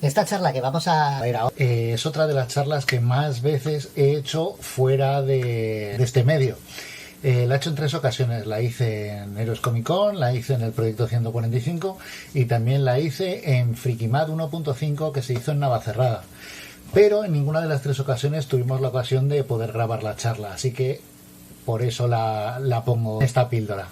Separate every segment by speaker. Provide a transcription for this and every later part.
Speaker 1: Esta charla que vamos a ver ahora
Speaker 2: es otra de las charlas que más veces he hecho fuera de este medio. La he hecho en 3 ocasiones. La hice en Héroes Comic Con, la hice en el Proyecto 145 y también la hice en Frikimad 1.5 que se hizo en Navacerrada. Pero en ninguna de las 3 ocasiones tuvimos la ocasión de poder grabar la charla, así que por eso la pongo esta píldora.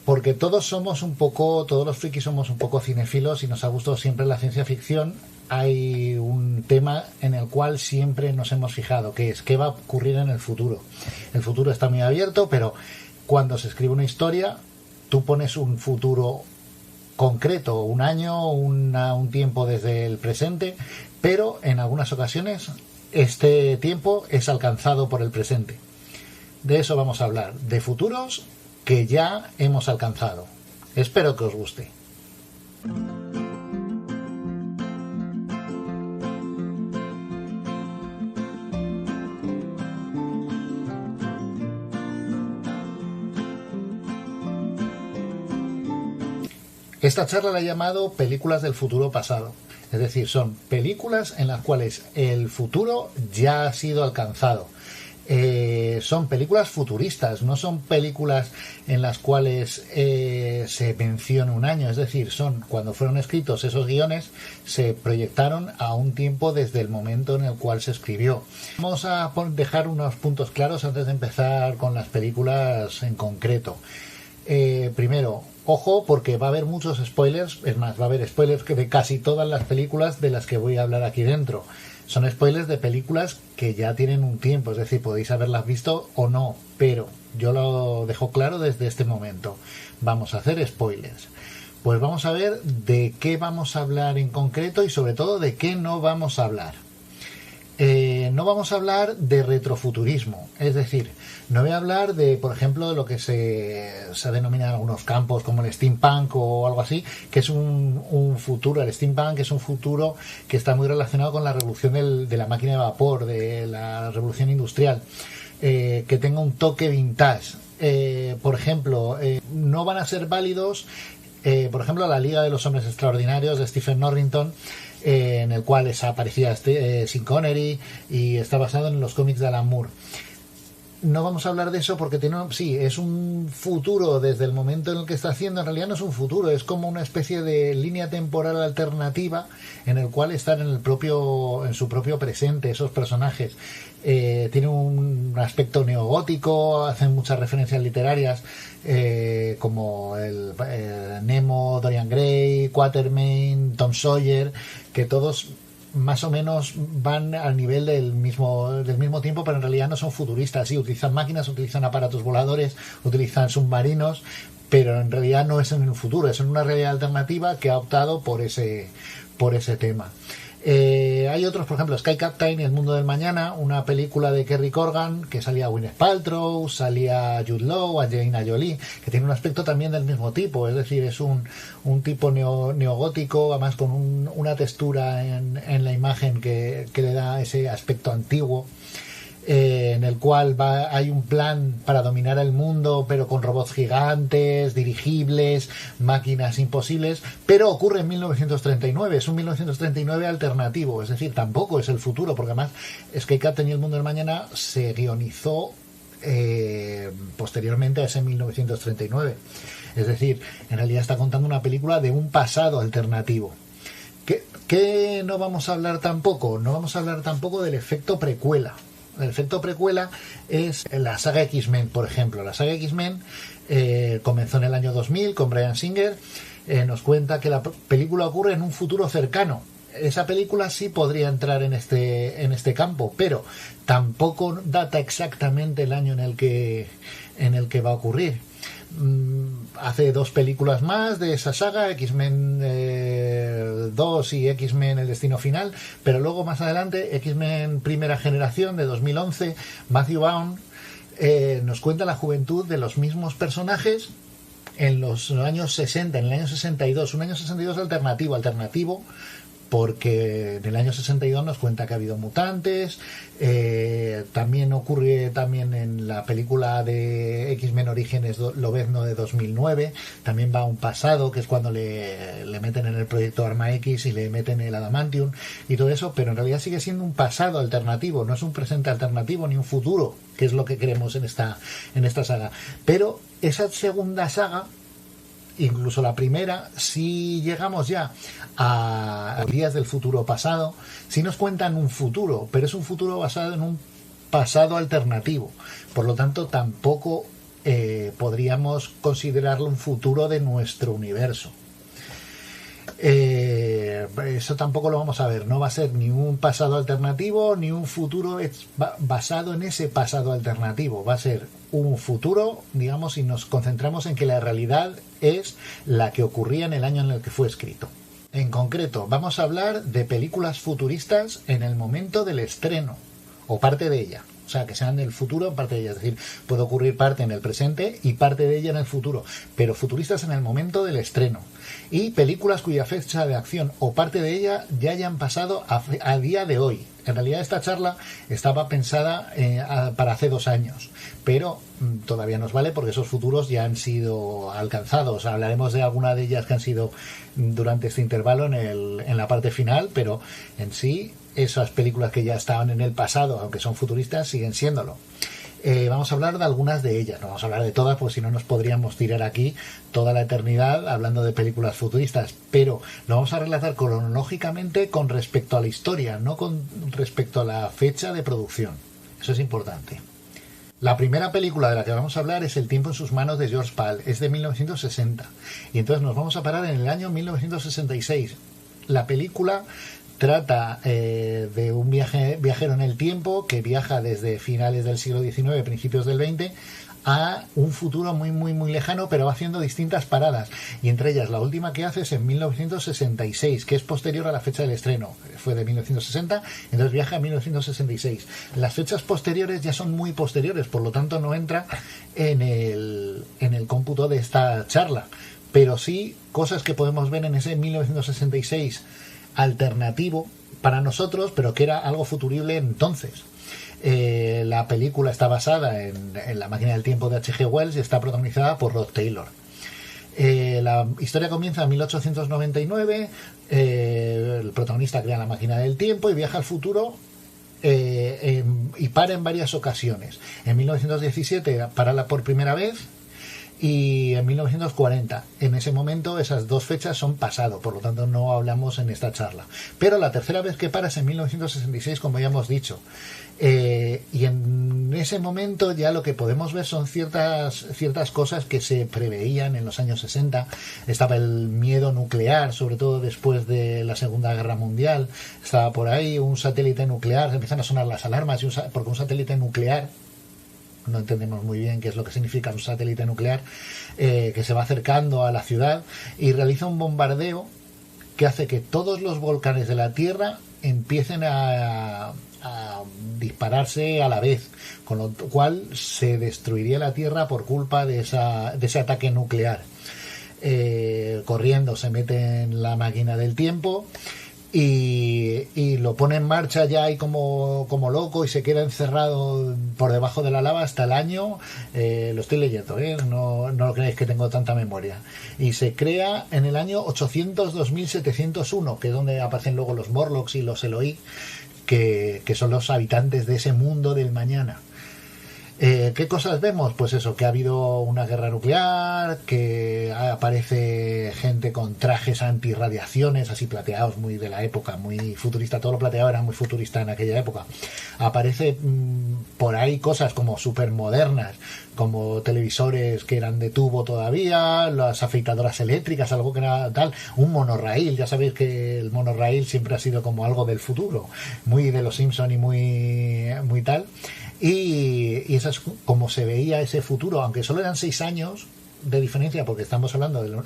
Speaker 2: Porque todos los frikis somos un poco cinéfilos y nos ha gustado siempre la ciencia ficción. Hay un tema en el cual siempre nos hemos fijado, que es qué va a ocurrir en el futuro. El futuro está muy abierto, pero cuando se escribe una historia, tú pones un futuro concreto, un año, un tiempo desde el presente, pero en algunas ocasiones este tiempo es alcanzado por el presente. De eso vamos a hablar, de futuros que ya hemos alcanzado. Espero que os guste. Esta charla la he llamado películas del futuro pasado. Es decir, son películas en las cuales el futuro ya ha sido alcanzado. Son películas futuristas, no son películas en las cuales se menciona un año. Es decir, son cuando fueron escritos esos guiones, se proyectaron a un tiempo desde el momento en el cual se escribió. Vamos a dejar unos puntos claros antes de empezar con las películas en concreto. Primero, ojo, porque va a haber muchos spoilers. Es más, va a haber spoilers de casi todas las películas de las que voy a hablar aquí dentro. Son spoilers de películas que ya tienen un tiempo, es decir, podéis haberlas visto o no, pero yo lo dejo claro desde este momento. Vamos a hacer spoilers. Pues vamos a ver de qué vamos a hablar en concreto y sobre todo de qué no vamos a hablar. No vamos a hablar de retrofuturismo, es decir, no voy a hablar de, por ejemplo, de lo que se denomina en algunos campos como el steampunk o algo así, que es un futuro. El steampunk es un futuro que está muy relacionado con la revolución de la máquina de vapor, de la revolución industrial, que tenga un toque vintage. Por ejemplo, no van a ser válidos, por ejemplo, la Liga de los Hombres Extraordinarios de Stephen Norrington, en el cual aparecía Sean Connery y está basado en los cómics de Alan Moore. No vamos a hablar de eso porque sí, es un futuro desde el momento en el que está haciendo. En realidad no es un futuro, es como una especie de línea temporal alternativa en el cual están en su propio presente esos personajes. Tiene un aspecto neogótico, hacen muchas referencias literarias como el Nemo, Dorian Gray, Quatermain, Tom Sawyer, que todos más o menos van al nivel del mismo tiempo, pero en realidad no son futuristas. Sí, utilizan máquinas, utilizan aparatos voladores, utilizan submarinos, pero en realidad no es en el futuro, es en una realidad alternativa que ha optado por ese tema. Hay otros, por ejemplo, Sky Captain y El Mundo del Mañana, una película de Kerry Corgan que salía Gwyneth Paltrow, salía Jude Law, Angelina Jolie, que tiene un aspecto también del mismo tipo, es decir, es un tipo neogótico, además con una textura en la imagen que le da ese aspecto antiguo. En el cual hay un plan para dominar el mundo, pero con robots gigantes, dirigibles, máquinas imposibles, pero ocurre en 1939, es un 1939 alternativo, es decir, tampoco es el futuro, porque además Sky Captain y El Mundo del Mañana se guionizó posteriormente a ese 1939, es decir, en realidad está contando una película de un pasado alternativo. ¿Qué no vamos a hablar tampoco? No vamos a hablar tampoco del efecto precuela. El efecto precuela es la saga X-Men, por ejemplo. La saga X-Men comenzó en el año 2000 con Bryan Singer. Nos cuenta que la película ocurre en un futuro cercano. Esa película sí podría entrar en este campo, pero tampoco data exactamente el año en el que va a ocurrir. Hace 2 películas más de esa saga, X-Men 2 y X-Men El Destino Final, pero luego más adelante X-Men Primera Generación de 2011, Matthew Vaughn nos cuenta la juventud de los mismos personajes en los años 60, en el año 62, un año 62 alternativo porque en el año 62 nos cuenta que ha habido mutantes. También ocurre también en la película de X-Men Orígenes Lobezno de 2009, también va a un pasado, que es cuando le meten en el proyecto Arma X y le meten el adamantium y todo eso, pero en realidad sigue siendo un pasado alternativo, no es un presente alternativo ni un futuro, que es lo que queremos en esta saga. Pero esa segunda saga, incluso la primera, si llegamos ya a días del futuro pasado, si nos cuentan un futuro, pero es un futuro basado en un pasado alternativo, por lo tanto tampoco podríamos considerarlo un futuro de nuestro universo. Eso tampoco lo vamos a ver, no va a ser ni un pasado alternativo ni un futuro basado en ese pasado alternativo, va a ser un futuro, digamos, si nos concentramos en que la realidad es la que ocurría en el año en el que fue escrito. En concreto, vamos a hablar de películas futuristas en el momento del estreno, o parte de ella. O sea, que sean del futuro, parte de ella. Es decir, puede ocurrir parte en el presente y parte de ella en el futuro. Pero futuristas en el momento del estreno. Y películas cuya fecha de acción o parte de ella ya hayan pasado a día de hoy. En realidad esta charla estaba pensada para hace 2 años. Pero todavía nos vale porque esos futuros ya han sido alcanzados. Hablaremos de alguna de ellas que han sido durante este intervalo en la parte final. Pero en sí, esas películas que ya estaban en el pasado, aunque son futuristas, siguen siéndolo. Vamos a hablar de algunas de ellas, no vamos a hablar de todas, porque si no nos podríamos tirar aquí toda la eternidad hablando de películas futuristas, pero lo vamos a relatar cronológicamente con respecto a la historia, no con respecto a la fecha de producción. Eso es importante. La primera película de la que vamos a hablar es El tiempo en sus manos de George Pal, es de 1960, y entonces nos vamos a parar en el año 1966. La película trata de un viajero en el tiempo que viaja desde finales del siglo XIX, principios del XX, a un futuro muy, muy, muy lejano, pero va haciendo distintas paradas. Y entre ellas, la última que hace es en 1966, que es posterior a la fecha del estreno. Fue de 1960, entonces viaja a 1966. Las fechas posteriores ya son muy posteriores, por lo tanto no entra en el cómputo de esta charla. Pero sí, cosas que podemos ver en ese 1966 alternativo para nosotros, pero que era algo futurible entonces. La película está basada en La máquina del tiempo de H.G. Wells y está protagonizada por Rod Taylor. La historia comienza en 1899, el protagonista crea la máquina del tiempo y viaja al futuro y para en varias ocasiones. En 1917 para por primera vez, y en 1940. En ese momento esas dos fechas son pasado, por lo tanto no hablamos en esta charla. Pero la tercera vez que para es en 1966, como ya hemos dicho. Y en ese momento ya lo que podemos ver son ciertas cosas que se preveían en los años 60. Estaba el miedo nuclear, sobre todo después de la Segunda Guerra Mundial. Estaba por ahí un satélite nuclear, se empiezan a sonar las alarmas, porque un satélite nuclear, no entendemos muy bien qué es lo que significa un satélite nuclear, que se va acercando a la ciudad y realiza un bombardeo que hace que todos los volcanes de la Tierra empiecen a dispararse a la vez, con lo cual se destruiría la Tierra por culpa de ese ataque nuclear. Corriendo se mete en la máquina del tiempo y lo pone en marcha ya y como loco, y se queda encerrado por debajo de la lava hasta el año, lo estoy leyendo, no lo creáis que tengo tanta memoria, y se crea en el año 802.701, que es donde aparecen luego los Morlocks y los Eloi, que son los habitantes de ese mundo del mañana. ¿Qué cosas vemos? Pues eso, que ha habido una guerra nuclear, que aparece gente con trajes antirradiaciones, así plateados, muy de la época, muy futurista. Todo lo plateado era muy futurista en aquella época. Aparece por ahí cosas como súper modernas, como televisores que eran de tubo todavía, las afeitadoras eléctricas, algo que era tal, un monorraíl. Ya sabéis que el monorraíl siempre ha sido como algo del futuro, muy de los Simpson y muy tal. Y eso es como se veía ese futuro, aunque solo eran 6 años de diferencia, porque estamos hablando de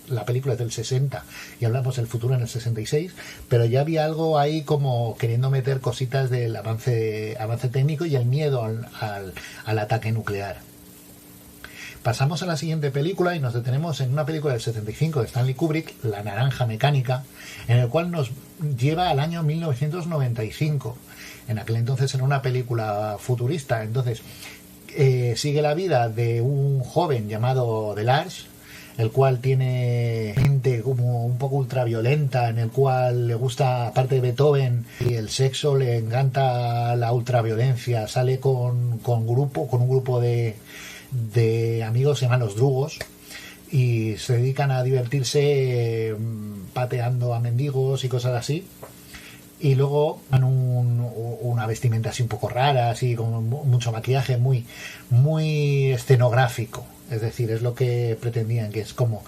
Speaker 2: la película es del 60 y hablamos del futuro en el 66, pero ya había algo ahí como queriendo meter cositas del avance técnico y el miedo al ataque nuclear. Pasamos a la siguiente película y nos detenemos en una película del 75 de Stanley Kubrick, La Naranja Mecánica, en el cual nos lleva al año 1995. En aquel entonces era una película futurista. Entonces sigue la vida de un joven llamado Delage, el cual tiene mente como un poco ultraviolenta, en el cual le gusta, aparte de Beethoven y el sexo, le encanta la ultraviolencia. Sale con un grupo de amigos, se llaman los Drugos, y se dedican a divertirse pateando a mendigos y cosas así. Y luego van una vestimenta así un poco rara, así con mucho maquillaje, muy escenográfico. Es decir, es lo que pretendían, que es como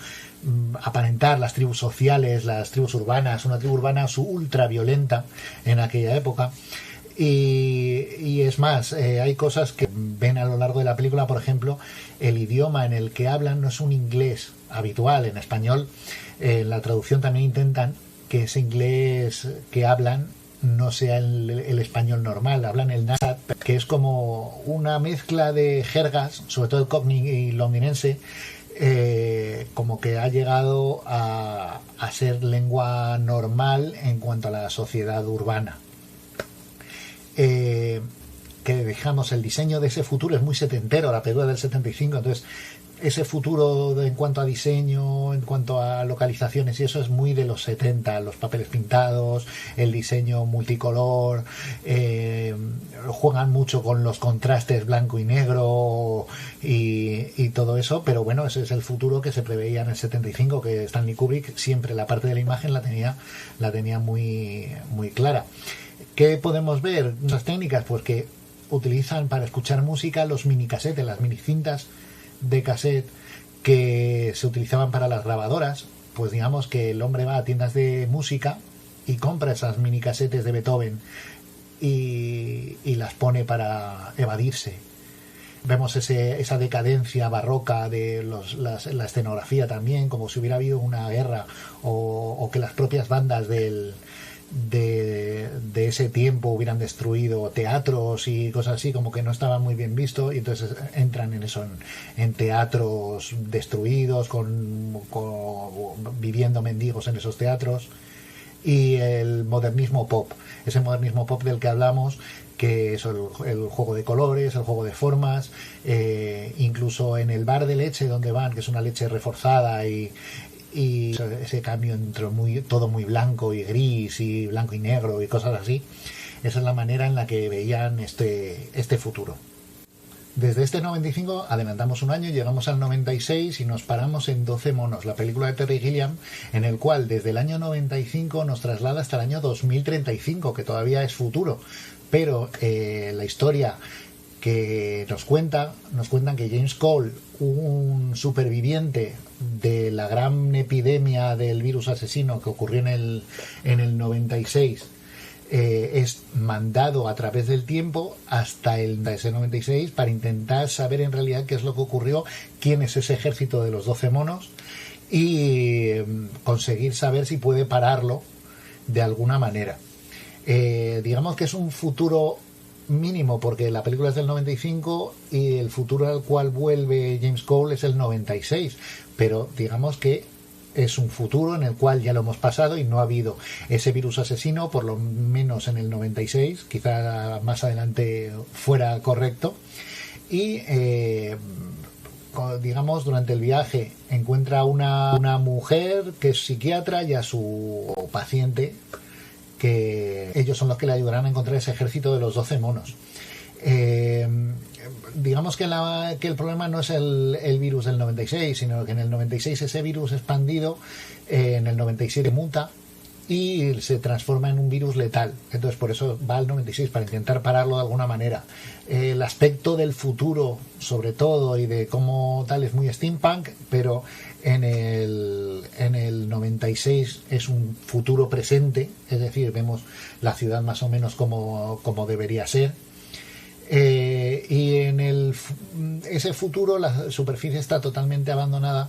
Speaker 2: aparentar las tribus sociales, las tribus urbanas, una tribu urbana ultra violenta en aquella época. Y es más, hay cosas que ven a lo largo de la película. Por ejemplo, el idioma en el que hablan no es un inglés habitual. En español, en la traducción también intentan que ese inglés que hablan no sea el español normal. Hablan el Nassat, que es como una mezcla de jergas, sobre todo el cockney y londinense, como que ha llegado a ser lengua normal en cuanto a la sociedad urbana. Que dejamos el diseño de ese futuro es muy setentero, la película del 75, entonces ese futuro en cuanto a diseño, en cuanto a localizaciones y eso es muy de los 70, los papeles pintados, el diseño multicolor, juegan mucho con los contrastes blanco y negro y todo eso, pero bueno, ese es el futuro que se preveía en el 75, que Stanley Kubrick siempre la parte de la imagen la tenía muy, muy clara. ¿Qué podemos ver? Las técnicas, pues que utilizan para escuchar música los minicasetes, las minicintas de cassette que se utilizaban para las grabadoras. Pues digamos que el hombre va a tiendas de música y compra esas minicasetes de Beethoven y las pone para evadirse. Vemos esa decadencia barroca de la escenografía también, como si hubiera habido una guerra o que las propias bandas de ese tiempo hubieran destruido teatros y cosas así, como que no estaba muy bien visto, y entonces entran en eso, en teatros destruidos, viviendo mendigos en esos teatros. Y el modernismo pop, ese modernismo pop del que hablamos, que es el juego de colores, el juego de formas, incluso en el bar de leche donde van, que es una leche reforzada y ese cambio entre todo muy blanco y gris y blanco y negro y cosas así. Esa es la manera en la que veían este futuro. Desde este 95 adelantamos un año, llegamos al 96 y nos paramos en 12 monos, la película de Terry Gilliam, en el cual desde el año 95 nos traslada hasta el año 2035, que todavía es futuro, pero la historia que nos cuentan que James Cole, un superviviente de la gran epidemia del virus asesino que ocurrió en el 96, es mandado a través del tiempo hasta ese 96 para intentar saber en realidad qué es lo que ocurrió, quién es ese ejército de los 12 monos y conseguir saber si puede pararlo de alguna manera. Digamos que es un futuro mínimo porque la película es del 95 y el futuro al cual vuelve James Cole es el 96, pero digamos que es un futuro en el cual ya lo hemos pasado y no ha habido ese virus asesino, por lo menos en el 96, quizá más adelante fuera correcto. Y digamos, durante el viaje encuentra una mujer que es psiquiatra y a su paciente, que ellos son los que le ayudarán a encontrar ese ejército de los 12 monos. Digamos que el problema no es el virus del 96, sino que en el 96 ese virus expandido, en el 97 muta y se transforma en un virus letal. Entonces por eso va al 96, para intentar pararlo de alguna manera. El aspecto del futuro, sobre todo, y de cómo tal, es muy steampunk, pero en el 96 es un futuro presente, es decir, vemos la ciudad más o menos como debería ser. Y en ese futuro la superficie está totalmente abandonada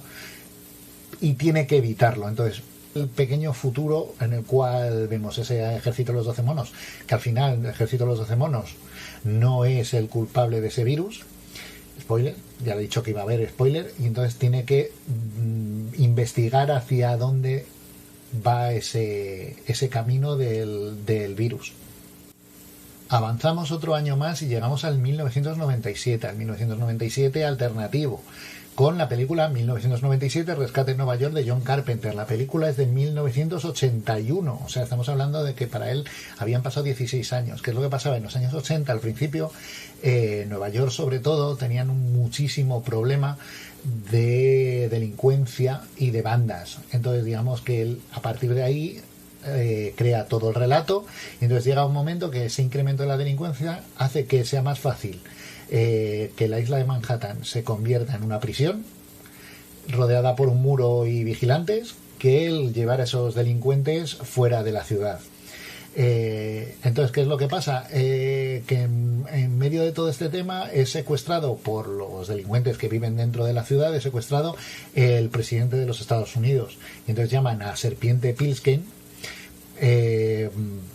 Speaker 2: y tiene que evitarlo. Entonces el pequeño futuro en el cual vemos ese ejército de los 12 monos, que al final el ejército de los 12 monos no es el culpable de ese virus, spoiler, ya le he dicho que iba a haber spoiler, y entonces tiene que investigar hacia dónde va ese camino del virus. Avanzamos otro año más y llegamos al 1997, al 1997 alternativo, con la película 1997 Rescate en Nueva York de John Carpenter. La película es de 1981, o sea, estamos hablando de que para él habían pasado 16 años. ¿Qué es lo que pasaba en los años 80? Al principio, Nueva York sobre todo tenían un muchísimo problema de delincuencia y de bandas. Entonces digamos que él, a partir de ahí, crea todo el relato, y entonces llega un momento que ese incremento de la delincuencia hace que sea más fácil que la isla de Manhattan se convierta en una prisión rodeada por un muro y vigilantes, que el llevar a esos delincuentes fuera de la ciudad. Entonces, ¿qué es lo que pasa? Que en medio de todo este tema es secuestrado por los delincuentes que viven dentro de la ciudad, es secuestrado el presidente de los Estados Unidos, y entonces llaman a Serpiente Pilsken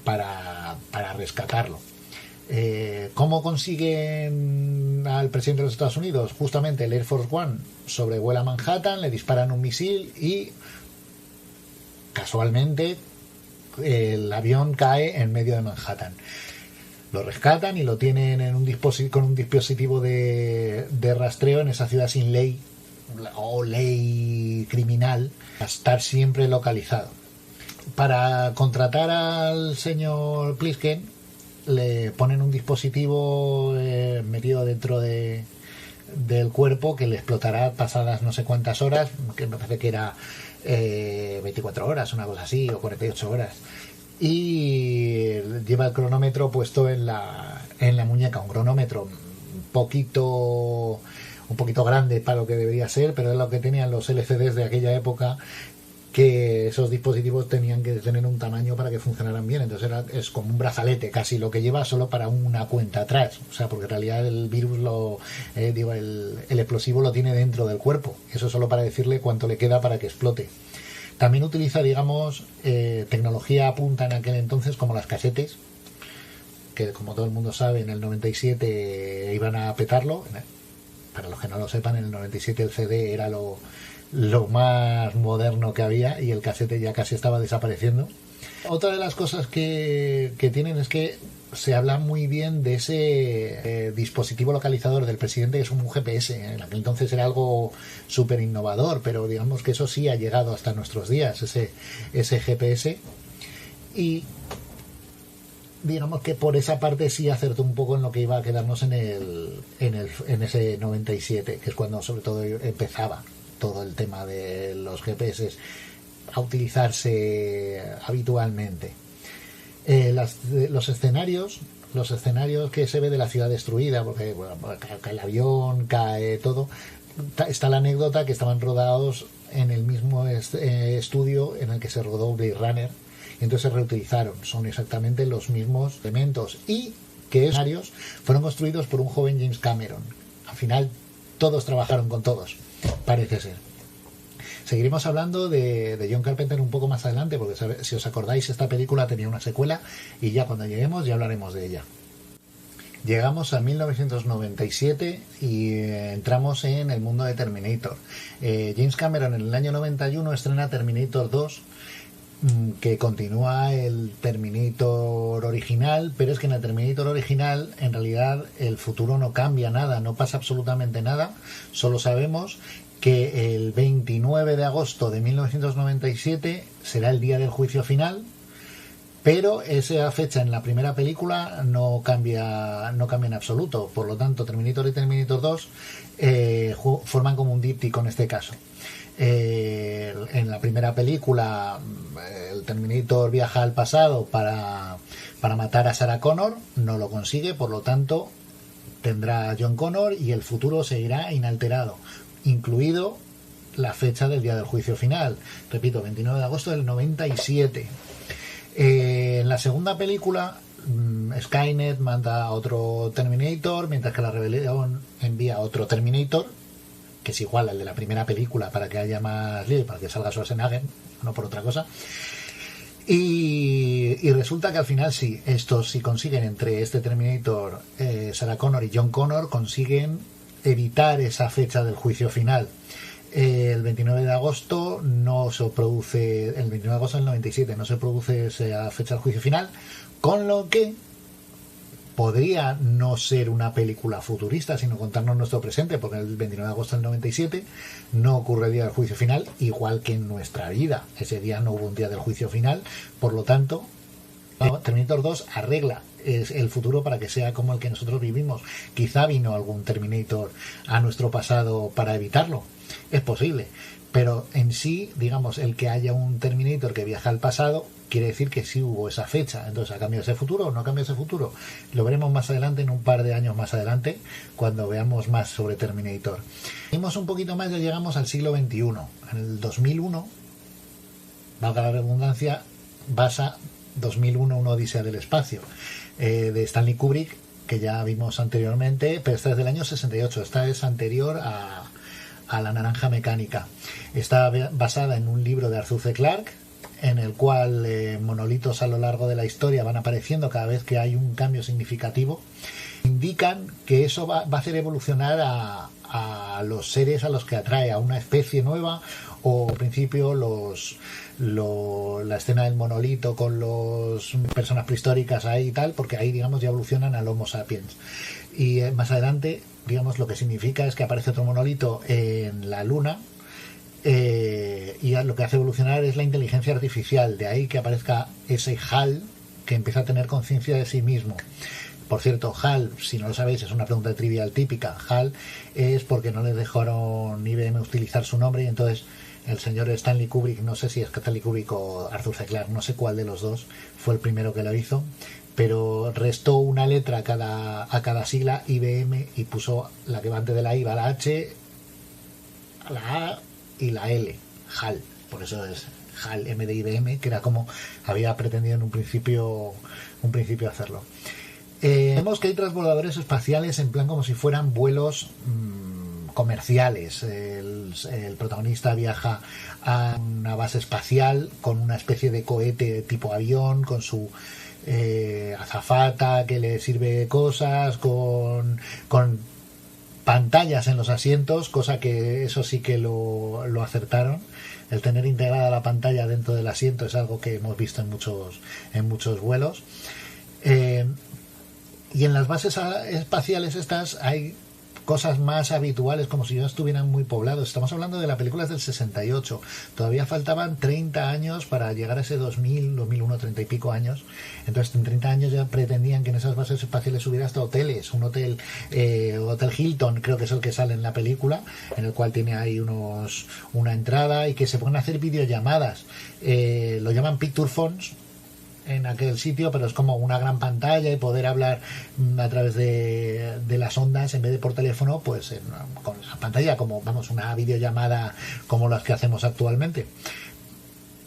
Speaker 2: para rescatarlo. ¿Cómo consiguen al presidente de los Estados Unidos? Justamente el Air Force One sobrevuela Manhattan, le disparan un misil y casualmente el avión cae en medio de Manhattan. Lo rescatan y lo tienen en con un dispositivo de rastreo en esa ciudad sin ley o ley criminal, a estar siempre localizado. Para contratar al señor Plisken le ponen un dispositivo metido dentro del cuerpo que le explotará pasadas no sé cuántas horas, que me parece que era 24 horas, una cosa así, o 48 horas. Y lleva el cronómetro puesto en la muñeca, un cronómetro un poquito grande para lo que debería ser, pero es lo que tenían los LCDs de aquella época, que esos dispositivos tenían que tener un tamaño para que funcionaran bien. Entonces es como un brazalete casi lo que lleva, solo para una cuenta atrás, o sea, porque en realidad el virus el explosivo lo tiene dentro del cuerpo, eso solo para decirle cuánto le queda para que explote. También utiliza, digamos, tecnología a punta en aquel entonces, como las casetes, que como todo el mundo sabe en el 97 iban a petarlo. Para los que no lo sepan, en el 97 el CD era lo más moderno que había, y el casete ya casi estaba desapareciendo. Otra de las cosas que tienen es que se habla muy bien de ese dispositivo localizador del presidente, que es un GPS. En aquel entonces era algo súper innovador, pero digamos que eso sí ha llegado hasta nuestros días, ese GPS. Y digamos que por esa parte sí acertó un poco en lo que iba a quedarnos en ese 97, que es cuando sobre todo empezaba todo el tema de los GPS a utilizarse habitualmente. Los escenarios que se ve de la ciudad destruida, porque cae el avión, cae todo, está la anécdota que estaban rodados en el mismo estudio en el que se rodó Blade Runner, y entonces se reutilizaron, son exactamente los mismos elementos, y que esos escenarios fueron construidos por un joven James Cameron. Al final todos trabajaron con todos, parece ser. Seguiremos hablando de John Carpenter un poco más adelante, porque si os acordáis, esta película tenía una secuela, y ya cuando lleguemos ya hablaremos de ella. Llegamos a 1997 y entramos en el mundo de Terminator. James Cameron en el año 91 estrena Terminator 2, que continúa el Terminator original, pero es que en el Terminator original en realidad el futuro no cambia nada, no pasa absolutamente nada. Solo sabemos que el 29 de agosto de 1997 será el día del juicio final, pero esa fecha en la primera película no cambia en absoluto. Por lo tanto, Terminator y Terminator 2 forman como un díptico en este caso. En la primera película el Terminator viaja al pasado para matar a Sarah Connor, no lo consigue, por lo tanto tendrá a John Connor y el futuro seguirá inalterado, incluido la fecha del día del juicio final, repito, 29 de agosto del 97. En la segunda película Skynet manda a otro Terminator, mientras que la rebelión envía a otro Terminator, que es igual al de la primera película, para que haya más lío, para que salga Schwarzenegger, no por otra cosa. Y resulta que al final sí, estos sí consiguen, entre este Terminator, Sarah Connor y John Connor, consiguen evitar esa fecha del juicio final. El 29 de agosto no se produce, el 29 de agosto del 97 no se produce esa fecha del juicio final, con lo que podría no ser una película futurista, sino contarnos nuestro presente, porque el 29 de agosto del 97 no ocurre el día del juicio final, igual que en nuestra vida. Ese día no hubo un día del juicio final, por lo tanto, Terminator 2 arregla el futuro para que sea como el que nosotros vivimos. Quizá vino algún Terminator a nuestro pasado para evitarlo, es posible, pero en sí, digamos, el que haya un Terminator que viaja al pasado quiere decir que sí hubo esa fecha. Entonces, ¿ha cambiado ese futuro o no ha cambiado ese futuro? Lo veremos más adelante, en un par de años más adelante, cuando veamos más sobre Terminator. Seguimos un poquito más, ya llegamos al siglo XXI. En el 2001, valga la redundancia, basa 2001, una odisea del espacio, de Stanley Kubrick, que ya vimos anteriormente, pero esta es del año 68. Esta es anterior a La Naranja Mecánica. Está basada en un libro de Arthur C. Clarke, en el cual monolitos a lo largo de la historia van apareciendo cada vez que hay un cambio significativo. Indican que eso va a hacer evolucionar a los seres a los que atrae, a una especie nueva, o al principio la escena del monolito con las personas prehistóricas ahí y tal, porque ahí, digamos, ya evolucionan al Homo sapiens. Y más adelante, digamos, lo que significa es que aparece otro monolito en la Luna, y lo que hace evolucionar es la inteligencia artificial. De ahí que aparezca ese HAL que empieza a tener conciencia de sí mismo. Por cierto, HAL, si no lo sabéis, es una pregunta trivial típica. HAL es porque no les dejaron IBM utilizar su nombre, y entonces el señor Stanley Kubrick, no sé si es Stanley Kubrick o Arthur C. Clarke, no sé cuál de los dos fue el primero que lo hizo, pero restó una letra a cada sigla IBM y puso la que va antes de la I, va la H, la A y la L, HAL. Por eso es HAL, M de IBM, que era como había pretendido en un principio hacerlo. Vemos que hay transbordadores espaciales en plan como si fueran vuelos comerciales. El protagonista viaja a una base espacial con una especie de cohete tipo avión, con su azafata que le sirve cosas, con pantallas en los asientos, cosa que eso sí que lo acertaron. El tener integrada la pantalla dentro del asiento es algo que hemos visto en muchos vuelos. Y en las bases espaciales estas hay cosas más habituales, como si ya estuvieran muy poblados. Estamos hablando de la película del 68. Todavía faltaban 30 años para llegar a ese 2000, 2001, 30 y pico años. Entonces, en 30 años ya pretendían que en esas bases espaciales hubiera hasta hoteles. Un hotel Hilton, creo que es el que sale en la película, en el cual tiene ahí una entrada, y que se pueden hacer videollamadas. Lo llaman picture phones en aquel sitio, pero es como una gran pantalla y poder hablar a través de las ondas en vez de por teléfono, pues con esa pantalla, como vamos, una videollamada como las que hacemos actualmente.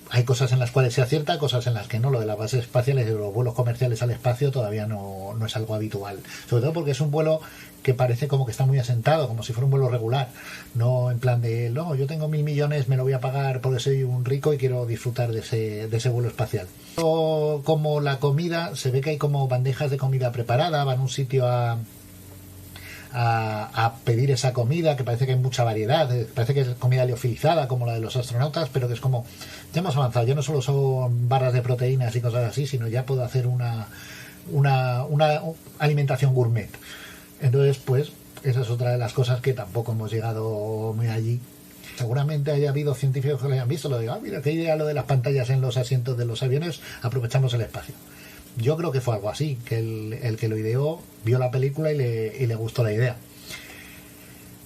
Speaker 2: Hay cosas en las cuales se acierta, cosas en las que no. Lo de las bases espaciales y los vuelos comerciales al espacio todavía no es algo habitual, sobre todo porque es un vuelo que parece como que está muy asentado, como si fuera un vuelo regular, no en plan de, no, yo tengo 1.000 millones, me lo voy a pagar porque soy un rico y quiero disfrutar de ese vuelo espacial. Como la comida, se ve que hay como bandejas de comida preparada, van a un sitio a pedir esa comida, que parece que hay mucha variedad, parece que es comida liofilizada como la de los astronautas, pero que es como, ya hemos avanzado, ya no solo son barras de proteínas y cosas así, sino ya puedo hacer una alimentación gourmet. Entonces, pues, esa es otra de las cosas que tampoco hemos llegado muy allí. Seguramente haya habido científicos que lo hayan visto, lo digo, mira, qué idea lo de las pantallas en los asientos de los aviones, aprovechamos el espacio. Yo creo que fue algo así, que el que lo ideó vio la película y le gustó la idea.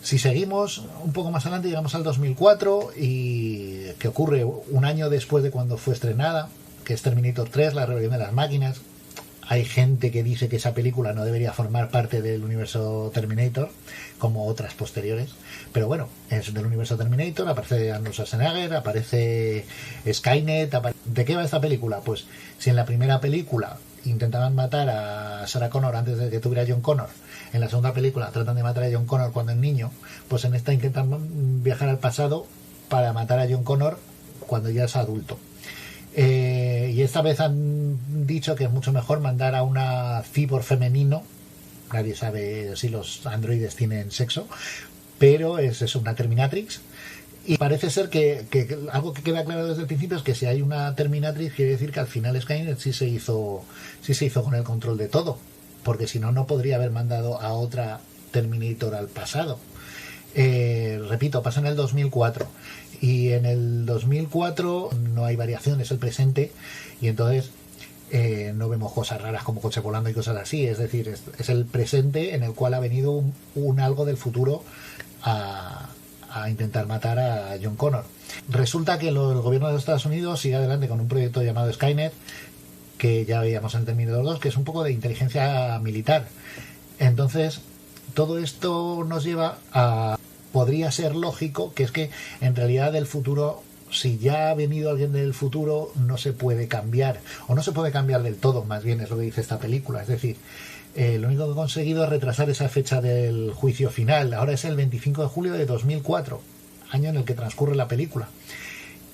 Speaker 2: Si seguimos un poco más adelante, llegamos al 2004, y que ocurre un año después de cuando fue estrenada, que es Terminator 3, la rebelión de las máquinas. Hay gente que dice que esa película no debería formar parte del universo Terminator, como otras posteriores. Pero bueno, es del universo Terminator, aparece Arnold Schwarzenegger, aparece Skynet. ¿De qué va esta película? Pues si en la primera película intentaban matar a Sarah Connor antes de que tuviera John Connor, en la segunda película tratan de matar a John Connor cuando es niño, pues en esta intentan viajar al pasado para matar a John Connor cuando ya es adulto. Y esta vez han dicho que es mucho mejor mandar a una cyborg femenino nadie sabe si los androides tienen sexo, pero es una Terminatrix. Y parece ser que algo que queda claro desde el principio es que si hay una Terminatrix quiere decir que al final Skynet sí se hizo con el control de todo, porque si no, no podría haber mandado a otra Terminator al pasado. Repito, pasa en el 2004 y en el 2004 no hay variación, es el presente, y entonces no vemos cosas raras como coche volando y cosas así. Es decir, es el presente en el cual ha venido un algo del futuro a intentar matar a John Connor. Resulta que el gobierno de los Estados Unidos sigue adelante con un proyecto llamado Skynet, que ya veíamos en Terminator 2, que es un poco de inteligencia militar. Entonces, todo esto nos lleva a... Podría ser lógico que es que en realidad el futuro, si ya ha venido alguien del futuro, no se puede cambiar, o no se puede cambiar del todo, más bien es lo que dice esta película. Es decir, lo único que he conseguido es retrasar esa fecha del juicio final. Ahora es el 25 de julio de 2004, año en el que transcurre la película.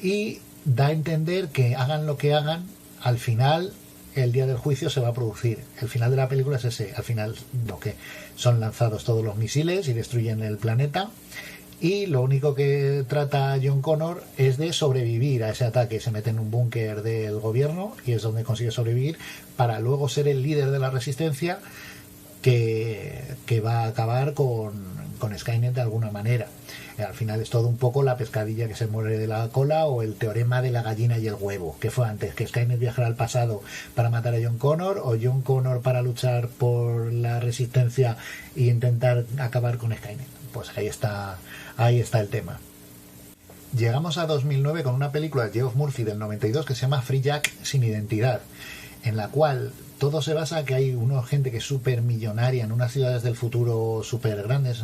Speaker 2: Y da a entender que hagan lo que hagan, al final el día del juicio se va a producir. El final de la película es ese. Al final lo que son lanzados todos los misiles y destruyen el planeta. Y lo único que trata John Connor es de sobrevivir a ese ataque. Se mete en un búnker del gobierno y es donde consigue sobrevivir para luego ser el líder de la resistencia que va a acabar con Skynet de alguna manera. Al final es todo un poco la pescadilla que se muere de la cola, o el teorema de la gallina y el huevo. ¿Qué fue antes? ¿Que Skynet viajara al pasado para matar a John Connor, o John Connor para luchar por la resistencia e intentar acabar con Skynet? Pues ahí está el tema. Llegamos a 2009 con una película de Geoff Murphy del 92 que se llama Free Jack sin identidad, en la cual todo se basa que hay una gente que es súper millonaria en unas ciudades del futuro súper grandes,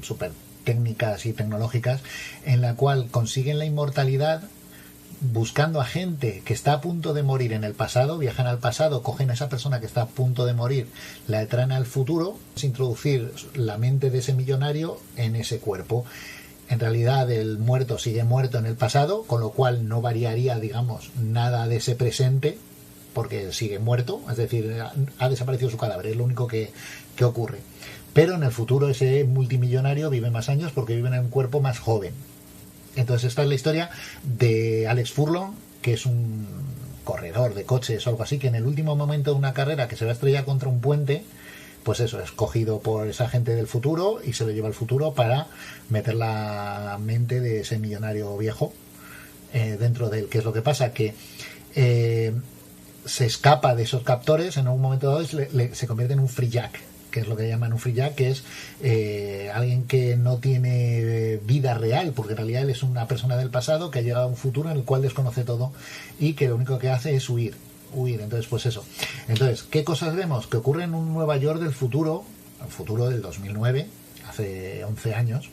Speaker 2: súper técnicas y tecnológicas, en la cual consiguen la inmortalidad buscando a gente que está a punto de morir en el pasado. Viajan al pasado, cogen a esa persona que está a punto de morir, la traen al futuro, es introducir la mente de ese millonario en ese cuerpo. En realidad el muerto sigue muerto en el pasado, con lo cual no variaría, digamos, nada de ese presente, porque sigue muerto, es decir, ha desaparecido su cadáver, es lo único que ocurre. Pero en el futuro ese multimillonario vive más años porque vive en un cuerpo más joven. Entonces esta es la historia de Alex Furlong, que es un corredor de coches o algo así, que en el último momento de una carrera que se va a estrellar contra un puente, pues eso, es cogido por esa gente del futuro y se lo lleva al futuro para meter la mente de ese millonario viejo dentro de él. ¿Qué es lo que pasa? Que se escapa de esos captores en un momento dado y se convierte en un free jack, que es lo que llaman un free jack, que es alguien que no tiene vida real, porque en realidad él es una persona del pasado que ha llegado a un futuro en el cual desconoce todo y que lo único que hace es huir. Entonces, pues eso. Entonces, ¿qué cosas vemos? Que ocurre en un Nueva York del futuro, el futuro del 2009, hace 11 años,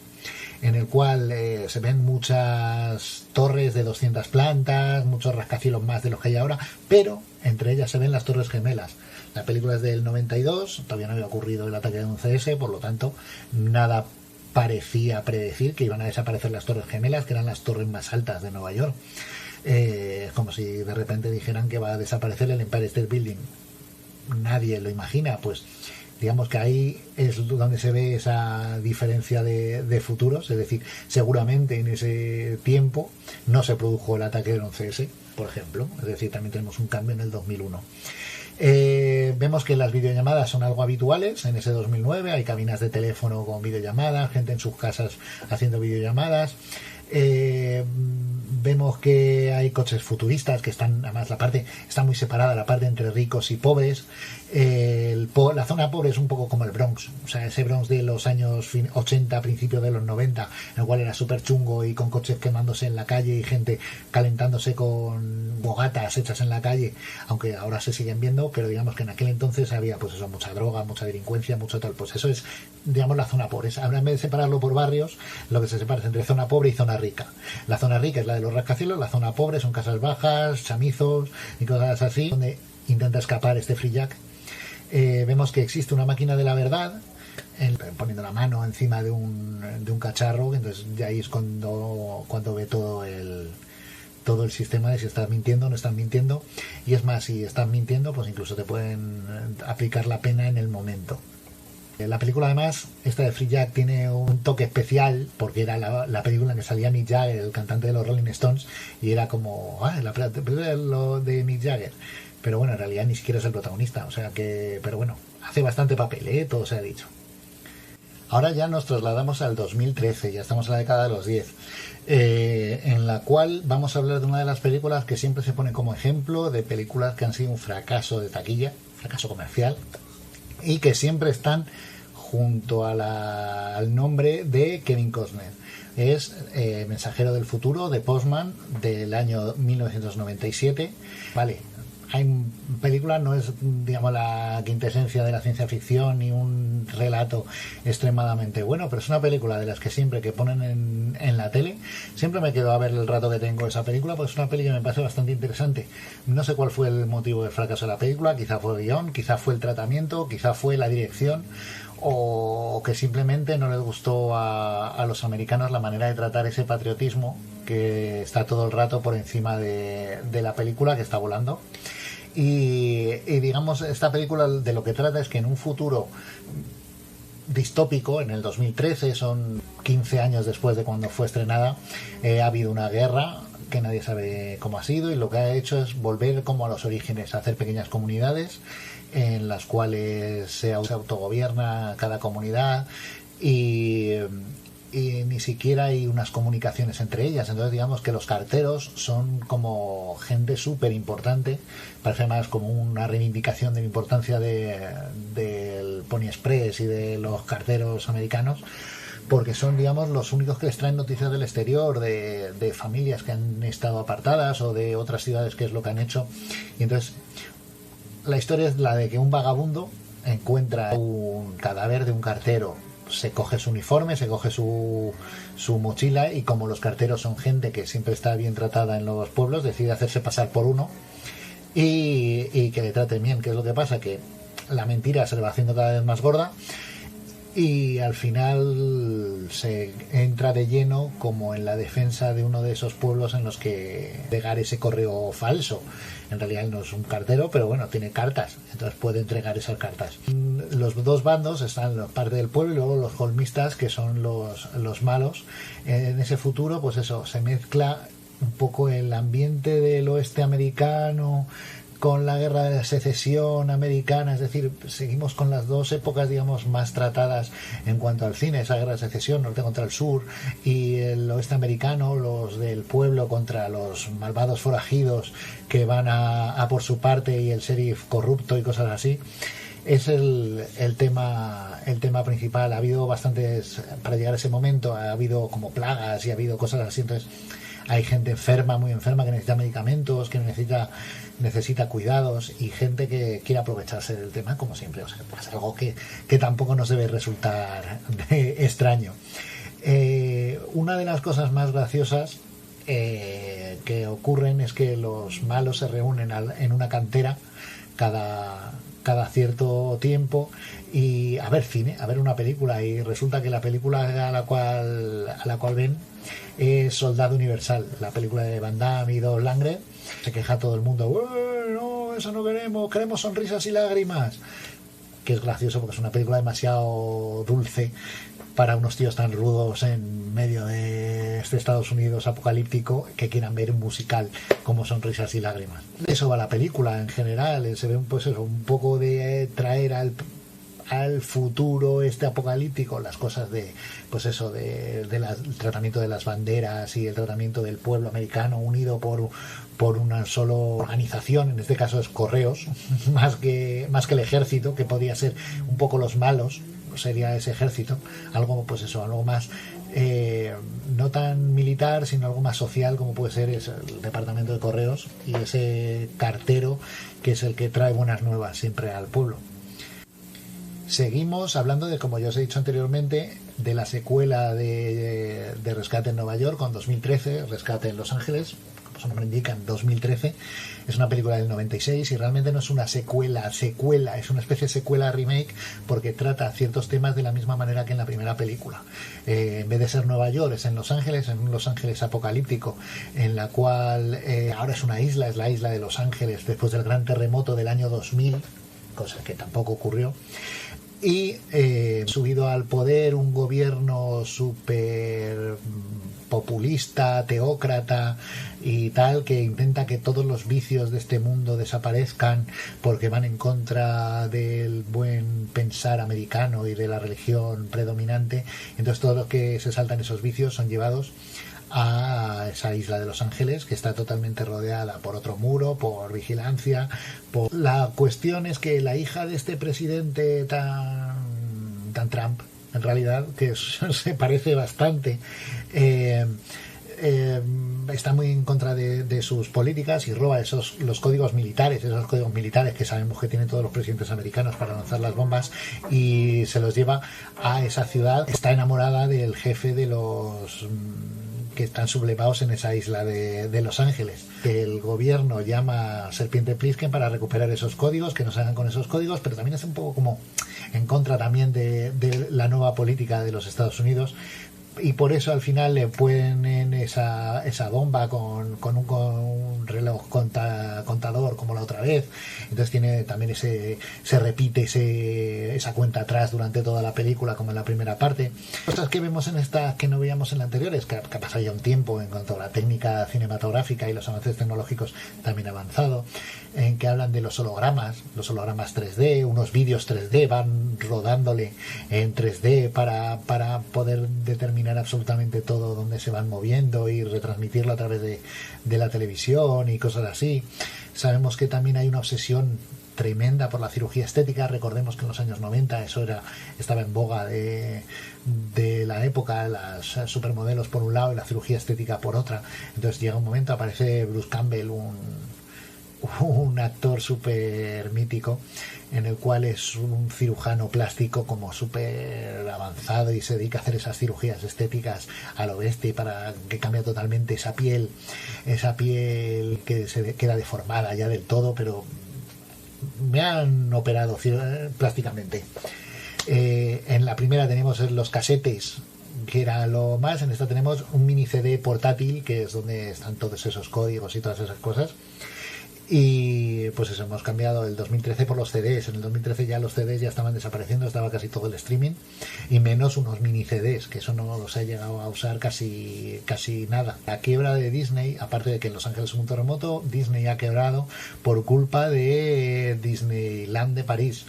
Speaker 2: en el cual se ven muchas torres de 200 plantas, muchos rascacielos más de los que hay ahora, pero entre ellas se ven las Torres Gemelas. La película es del 92, todavía no había ocurrido el ataque de 11S, por lo tanto, nada parecía predecir que iban a desaparecer las Torres Gemelas, que eran las torres más altas de Nueva York. Es como si de repente dijeran que va a desaparecer el Empire State Building. Nadie lo imagina, pues digamos que ahí es donde se ve esa diferencia de futuros. Es decir, seguramente en ese tiempo no se produjo el ataque del 11S, por ejemplo. Es decir, también tenemos un cambio en el 2001. Vemos que las videollamadas son algo habituales en ese 2009. Hay cabinas de teléfono con videollamadas, gente en sus casas haciendo videollamadas. Vemos que hay coches futuristas que están, además la parte está muy separada, la parte entre ricos y pobres. La zona pobre es un poco como el Bronx, o sea, ese Bronx de los años 80, principios de los 90, en el cual era súper chungo y con coches quemándose en la calle y gente calentándose con bogatas hechas en la calle, aunque ahora se siguen viendo, pero digamos que en aquel entonces había pues eso, mucha droga, mucha delincuencia, mucho tal. Pues eso es, digamos, la zona pobre. Ahora, en vez de separarlo por barrios, lo que se separa es entre zona pobre y zona rica. La zona rica es la de los rascacielos, la zona pobre son casas bajas, chamizos y cosas así, donde intenta escapar este free jack. Vemos que existe una máquina de la verdad, poniendo la mano encima de un cacharro, entonces ya ahí es cuando ve todo el sistema de si estás mintiendo o no estás mintiendo. Y es más, si estás mintiendo, pues incluso te pueden aplicar la pena en el momento. La película además, esta de Free Jack, tiene un toque especial porque era la película en que salía Mick Jagger, el cantante de los Rolling Stones, y era como, la película de Mick Jagger. Pero bueno, en realidad ni siquiera es el protagonista, o sea que, pero bueno, hace bastante papel, todo se ha dicho. Ahora ya nos trasladamos al 2013, ya estamos en la década de los 10, en la cual vamos a hablar de una de las películas que siempre se pone como ejemplo de películas que han sido un fracaso de taquilla, fracaso comercial, y que siempre están junto a al nombre de Kevin Costner. Es Mensajero del Futuro, de Postman, del año 1997. Vale, hay película, no es, digamos, la quintesencia de la ciencia ficción ni un relato extremadamente bueno, pero es una película de las que siempre que ponen en la tele, siempre me quedo a ver el rato que tengo esa película, pues es una película que me parece bastante interesante. No sé cuál fue el motivo del fracaso de la película, quizá fue el guión, quizá fue el tratamiento, quizá fue la dirección, o que simplemente no les gustó a los americanos la manera de tratar ese patriotismo que está todo el rato por encima de la película, que está volando. Y digamos, esta película de lo que trata es que en un futuro distópico, en el 2013, son 15 años después de cuando fue estrenada, ha habido una guerra que nadie sabe cómo ha sido, y lo que ha hecho es volver como a los orígenes, hacer pequeñas comunidades en las cuales se autogobierna cada comunidad, y ni siquiera hay unas comunicaciones entre ellas. Entonces digamos que los carteros son como gente súper importante, parece más como una reivindicación de la importancia del Pony Express y de los carteros americanos, porque son, digamos, los únicos que les traen noticias del exterior, de familias que han estado apartadas o de otras ciudades, que es lo que han hecho. Y entonces la historia es la de que un vagabundo encuentra un cadáver de un cartero, se coge su uniforme, se coge su mochila, y como los carteros son gente que siempre está bien tratada en los pueblos, decide hacerse pasar por uno y que le traten bien. ¿Qué es lo que pasa? Que la mentira se le va haciendo cada vez más gorda, y al final se entra de lleno como en la defensa de uno de esos pueblos en los que entregar ese correo falso. En realidad él no es un cartero, pero bueno, tiene cartas, entonces puede entregar esas cartas. Los dos bandos están la parte del pueblo y luego los holmistas, que son los malos. En ese futuro, pues eso, se mezcla un poco el ambiente del oeste americano con la guerra de la secesión americana, es decir, seguimos con las dos épocas, digamos, más tratadas en cuanto al cine, esa guerra de secesión, norte contra el sur, y el oeste americano, los del pueblo contra los malvados forajidos que van a por su parte, y el sheriff corrupto y cosas así. Es el tema principal. Ha habido bastantes, para llegar a ese momento, ha habido como plagas y ha habido cosas así, entonces hay gente enferma, muy enferma, que necesita medicamentos, que necesita cuidados, y gente que quiere aprovecharse del tema, como siempre. O sea, pues algo que tampoco nos debe resultar extraño. Una de las cosas más graciosas que ocurren es que los malos se reúnen en una cantera cada cierto tiempo y a ver cine, a ver una película, y resulta que la película a la cual ven es Soldado Universal, la película de Van Damme y Dolph Lundgren. Se queja todo el mundo, no, eso no queremos sonrisas y lágrimas, que es gracioso porque es una película demasiado dulce para unos tíos tan rudos en medio de este Estados Unidos apocalíptico que quieran ver un musical como Sonrisas y Lágrimas. De eso va la película en general. Se ve pues eso, un poco de traer al futuro este apocalíptico las cosas de pues eso del tratamiento de las banderas y el tratamiento del pueblo americano unido por una sola organización, en este caso es Correos, más que el ejército, que podía ser un poco los malos, sería ese ejército, algo pues eso, algo más no tan militar, sino algo más social, como puede ser el departamento de Correos y ese cartero que es el que trae buenas nuevas siempre al pueblo. Seguimos hablando de, como ya os he dicho anteriormente, de la secuela de Rescate en Nueva York, con 2013, Rescate en Los Ángeles, como su nombre indica, en 2013. Es una película del 96 y realmente no es una secuela, es una especie de secuela remake, porque trata ciertos temas de la misma manera que en la primera película. En vez de ser Nueva York, es en Los Ángeles apocalíptico, en la cual ahora es una isla, es la isla de Los Ángeles, después del gran terremoto del año 2000, cosa que tampoco ocurrió. y subido al poder un gobierno súper populista, teócrata y tal, que intenta que todos los vicios de este mundo desaparezcan porque van en contra del buen pensar americano y de la religión predominante. Entonces todos los que se saltan esos vicios son llevados a esa isla de Los Ángeles, que está totalmente rodeada por otro muro, por vigilancia. La cuestión es que la hija de este presidente tan Trump, en realidad, que se parece bastante, está muy en contra de sus políticas y roba los códigos militares que sabemos que tienen todos los presidentes americanos para lanzar las bombas, y se los lleva a esa ciudad. Está enamorada del jefe de los que están sublevados en esa isla de Los Ángeles. El gobierno llama a Serpiente Plisken para recuperar esos códigos, que no se hagan con esos códigos, pero también es un poco como en contra también de la nueva política de los Estados Unidos, y por eso al final le ponen esa bomba con un reloj contador como la otra vez. Entonces tiene también se repite esa cuenta atrás durante toda la película, como en la primera parte. Cosas que vemos en esta que no veíamos en la anterior es que ha pasado ya un tiempo en cuanto a la técnica cinematográfica y los avances tecnológicos también han avanzado, en que hablan de los hologramas 3D, unos vídeos 3D, van rodándole en 3D para poder determinar absolutamente todo donde se van moviendo y retransmitirlo a través de la televisión y cosas así. Sabemos que también hay una obsesión tremenda por la cirugía estética. Recordemos que en los años 90 eso estaba en boga de la época, las supermodelos por un lado y la cirugía estética por otra. Entonces llega un momento, aparece Bruce Campbell, un actor súper mítico, en el cual es un cirujano plástico como súper avanzado y se dedica a hacer esas cirugías estéticas a lo bestia para que cambie totalmente esa piel que se queda deformada ya del todo, pero me han operado plásticamente. En la primera tenemos los casetes, que era lo más. En esta tenemos un mini CD portátil, que es donde están todos esos códigos y todas esas cosas. Y pues eso, hemos cambiado el 2013 por los CDs. En el 2013 ya los CDs ya estaban desapareciendo, estaba casi todo el streaming, y menos unos mini CDs, que eso no los ha llegado a usar casi nada. La quiebra de Disney, aparte de que en Los Ángeles hubo un terremoto, Disney ha quebrado por culpa de Disneyland de París.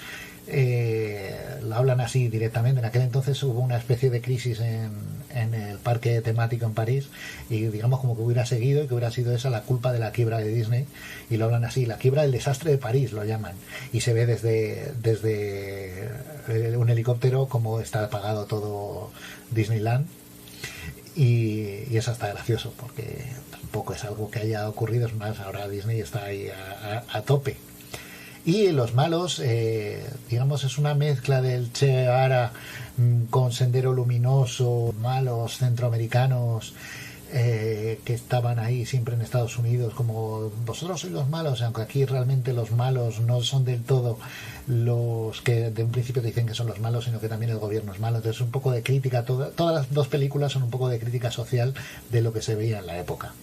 Speaker 2: Lo hablan así directamente. En aquel entonces hubo una especie de crisis en el parque temático en París, y digamos como que hubiera seguido y que hubiera sido esa la culpa de la quiebra de Disney, y lo hablan así, la quiebra del desastre de París lo llaman, y se ve desde un helicóptero como está apagado todo Disneyland, y es hasta gracioso porque tampoco es algo que haya ocurrido. Es más, ahora Disney está ahí a tope. Y los malos, digamos, es una mezcla del Che Guevara con Sendero Luminoso, malos centroamericanos que estaban ahí siempre en Estados Unidos, como vosotros sois los malos, aunque aquí realmente los malos no son del todo los que de un principio te dicen que son los malos, sino que también el gobierno es malo. Entonces un poco de crítica, todas las dos películas son un poco de crítica social de lo que se veía en la época.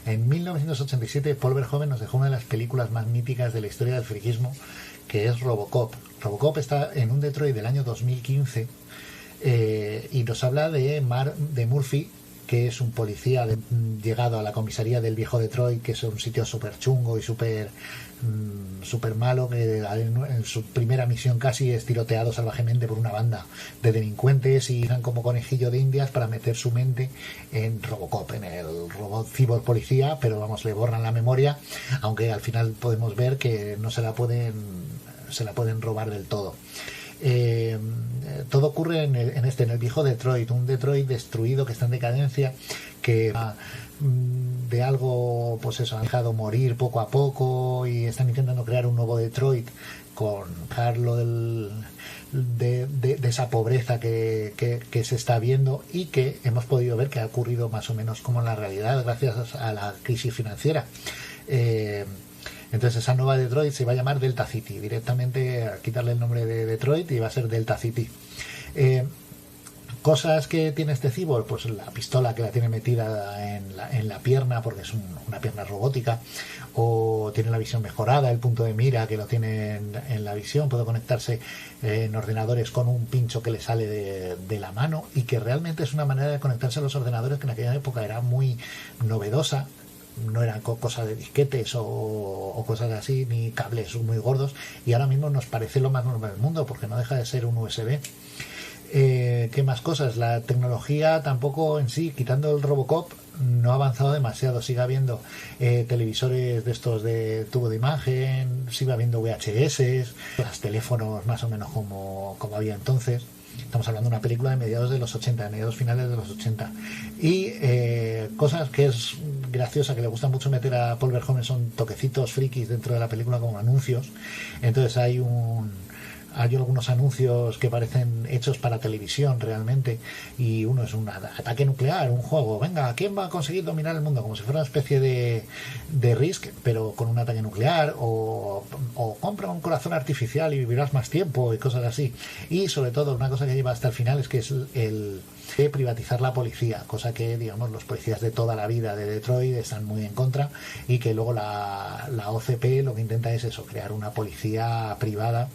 Speaker 2: En 1987, Paul Verhoeven nos dejó una de las películas más míticas de la historia del friquismo, que es Robocop. Robocop está en un Detroit del año 2015 y nos habla de Murphy, que es un policía llegado a la comisaría del viejo Detroit, que es un sitio súper chungo y súper malo, que en su primera misión casi es tiroteado salvajemente por una banda de delincuentes, y irán como conejillo de indias para meter su mente en Robocop, en el robot cyborg policía, pero vamos, le borran la memoria, aunque al final podemos ver que no se la pueden robar del todo. Todo ocurre en el viejo Detroit, un Detroit destruido que está en decadencia, que de algo, pues eso, han dejado morir poco a poco, y están intentando crear un nuevo Detroit con dejarlo de esa pobreza que se está viendo, y que hemos podido ver que ha ocurrido más o menos como en la realidad gracias a la crisis financiera. Entonces esa nueva Detroit se va a llamar Delta City, directamente a quitarle el nombre de Detroit y va a ser Delta City. Cosas que tiene este cyborg, pues la pistola que la tiene metida en la pierna porque es una pierna robótica, o tiene la visión mejorada, el punto de mira que lo tiene en la visión, puede conectarse en ordenadores con un pincho que le sale de la mano, y que realmente es una manera de conectarse a los ordenadores que en aquella época era muy novedosa. No eran cosas de disquetes o cosas así, ni cables muy gordos, y ahora mismo nos parece lo más normal del mundo porque no deja de ser un USB. ¿Qué más cosas? La tecnología tampoco en sí, quitando el Robocop, no ha avanzado demasiado. Sigue habiendo televisores de estos de tubo de imagen, sigue habiendo VHS, los teléfonos más o menos como había entonces. Estamos hablando de una película de mediados de los 80, de mediados finales de los 80. Y cosas que es graciosa, que le gusta mucho meter a Paul Verhoeven, son toquecitos frikis dentro de la película como anuncios. Entonces hay algunos anuncios que parecen hechos para televisión realmente, y uno es un ataque nuclear, un juego, venga, ¿quién va a conseguir dominar el mundo? Como si fuera una especie de Risk, pero con un ataque nuclear, o compra un corazón artificial y vivirás más tiempo, y cosas así. Y sobre todo una cosa que lleva hasta el final es que es el de privatizar la policía, cosa que, digamos, los policías de toda la vida de Detroit están muy en contra, y que luego la OCP lo que intenta es eso, crear una policía privada,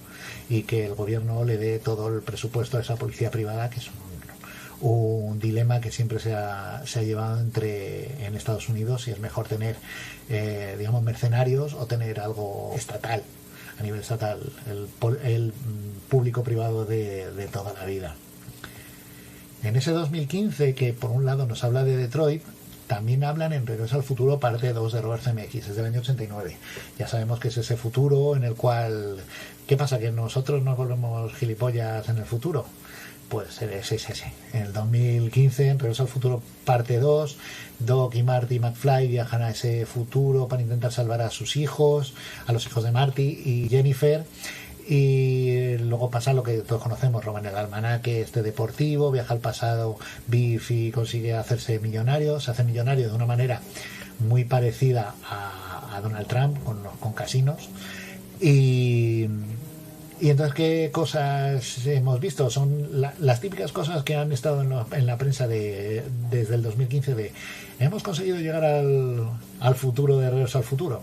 Speaker 2: y que el gobierno le dé todo el presupuesto a esa policía privada, que es un dilema que siempre se ha llevado en Estados Unidos, si es mejor tener digamos mercenarios o tener algo estatal, a nivel estatal, el público privado de toda la vida. En ese 2015, que por un lado nos habla de Detroit, también hablan en Regreso al Futuro parte 2 de Robert Zemeckis, es del año 89. Ya sabemos que es ese futuro en el cual... ¿Qué pasa? ¿Que nosotros nos volvemos gilipollas en el futuro? Pues es ese. En el 2015, en Regreso al Futuro parte 2, Doc y Marty McFly viajan a ese futuro para intentar salvar a sus hijos, a los hijos de Marty y Jennifer. Y luego pasa lo que todos conocemos, roban el almanaque deportivo, viaja al pasado Biff y consigue hacerse millonario, se hace millonario de una manera muy parecida a Donald Trump con casinos. Y entonces, ¿qué cosas hemos visto? Son las típicas cosas que han estado en la prensa desde el 2015 de hemos conseguido llegar al futuro de Regreso al Futuro.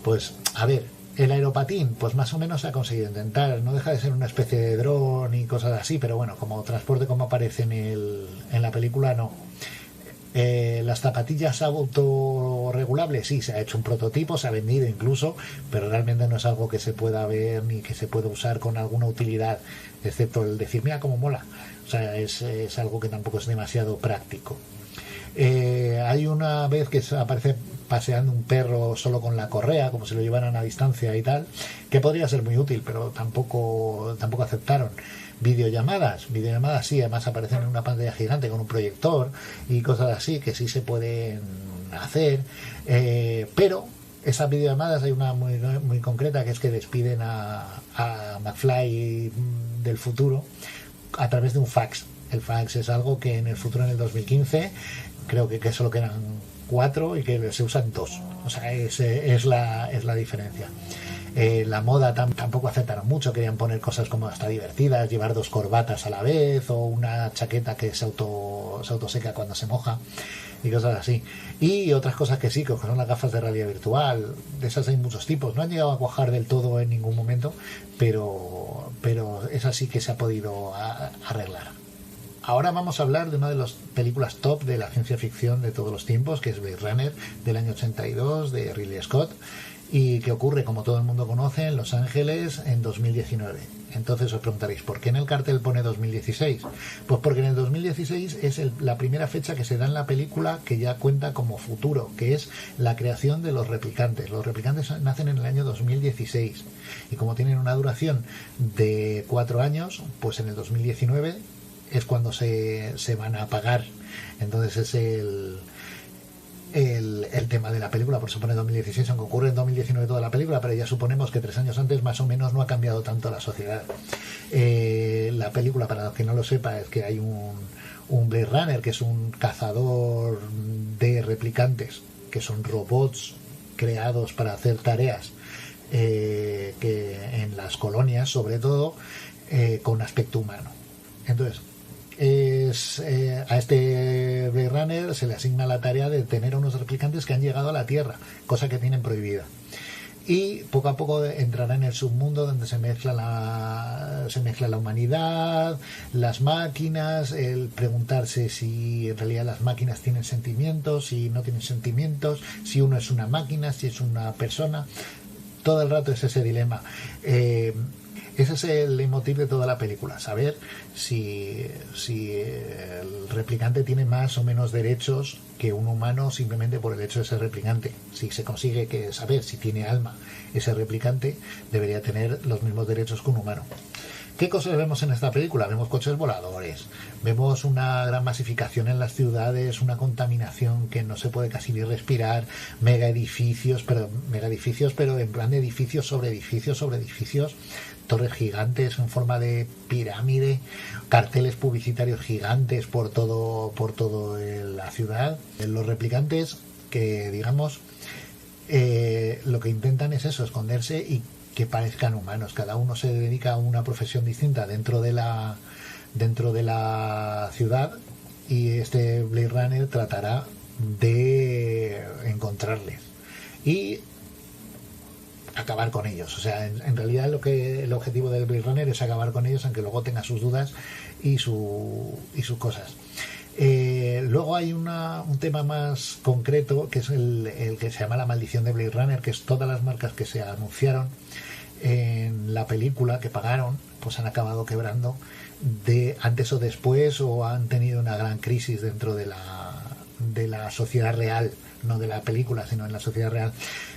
Speaker 2: Pues, a ver, el aeropatín, pues más o menos se ha conseguido intentar. No deja de ser una especie de dron y cosas así, pero bueno, como transporte como aparece en la película, no. Las zapatillas autorregulables, sí, se ha hecho un prototipo, se ha vendido incluso, pero realmente no es algo que se pueda ver ni que se pueda usar con alguna utilidad, excepto el decir, mira cómo mola. O sea, es algo que tampoco es demasiado práctico. Hay una vez que aparece paseando un perro solo con la correa, como si lo llevaran a distancia y tal, que podría ser muy útil, pero tampoco aceptaron. Videollamadas sí, además aparecen en una pantalla gigante con un proyector y cosas así que sí se pueden hacer, pero esas videollamadas hay una muy, muy concreta, que es que despiden a McFly del futuro a través de un fax. El fax es algo que en el futuro, en el 2015, creo que solo quedan 4 y que se usan 2. O sea, es la diferencia. La moda tampoco aceptaron mucho, querían poner cosas como hasta divertidas, llevar 2 corbatas a la vez, o una chaqueta que se autoseca cuando se moja, y cosas así. Y otras cosas que sí, que son las gafas de realidad virtual. De esas hay muchos tipos. No han llegado a cuajar del todo en ningún momento, pero esas sí que se ha podido arreglar. Ahora vamos a hablar de una de las películas top de la ciencia ficción de todos los tiempos, que es Blade Runner, del año 82, de Ridley Scott, y que ocurre, como todo el mundo conoce, en Los Ángeles en 2019. Entonces os preguntaréis, ¿por qué en el cartel pone 2016? Pues porque en el 2016 es la primera fecha que se da en la película que ya cuenta como futuro, que es la creación de los replicantes. Los replicantes nacen en el año 2016, y como tienen una duración de 4 años, pues en el 2019 es cuando se van a apagar. Entonces es el tema de la película, por eso pone 2016, aunque ocurre en 2019 toda la película, pero ya suponemos que 3 años antes más o menos no ha cambiado tanto la sociedad. La película, para los que no lo sepa, es que hay un Blade Runner, que es un cazador de replicantes, que son robots creados para hacer tareas que en las colonias, sobre todo, con aspecto humano. Entonces, a este Blade Runner se le asigna la tarea de tener a unos replicantes que han llegado a la Tierra, cosa que tienen prohibida. Y poco a poco entrará en el submundo donde se mezcla la humanidad, las máquinas, el preguntarse si en realidad las máquinas tienen sentimientos, si no tienen sentimientos, si uno es una máquina, si es una persona. Todo el rato es ese dilema. Ese es el leitmotiv de toda la película, saber si el replicante tiene más o menos derechos que un humano simplemente por el hecho de ser replicante. Si se consigue saber si tiene alma ese replicante, debería tener los mismos derechos que un humano. ¿Qué cosas vemos en esta película? Vemos coches voladores, vemos una gran masificación en las ciudades, una contaminación que no se puede casi ni respirar, mega edificios, pero en plan de edificios sobre edificios sobre edificios, torres gigantes en forma de pirámide, carteles publicitarios gigantes por todo la ciudad. Los replicantes que, digamos, lo que intentan es eso, esconderse y que parezcan humanos. Cada uno se dedica a una profesión distinta dentro de la ciudad, y este Blade Runner tratará de encontrarles y acabar con ellos. O sea, en realidad el objetivo del Blade Runner es acabar con ellos, aunque luego tenga sus dudas y sus cosas. Luego hay un tema más concreto, que es el que se llama la maldición de Blade Runner, que es todas las marcas que se anunciaron en la película, que pagaron, pues han acabado quebrando antes o después, o han tenido una gran crisis dentro de la sociedad real, no de la película, sino en la sociedad real.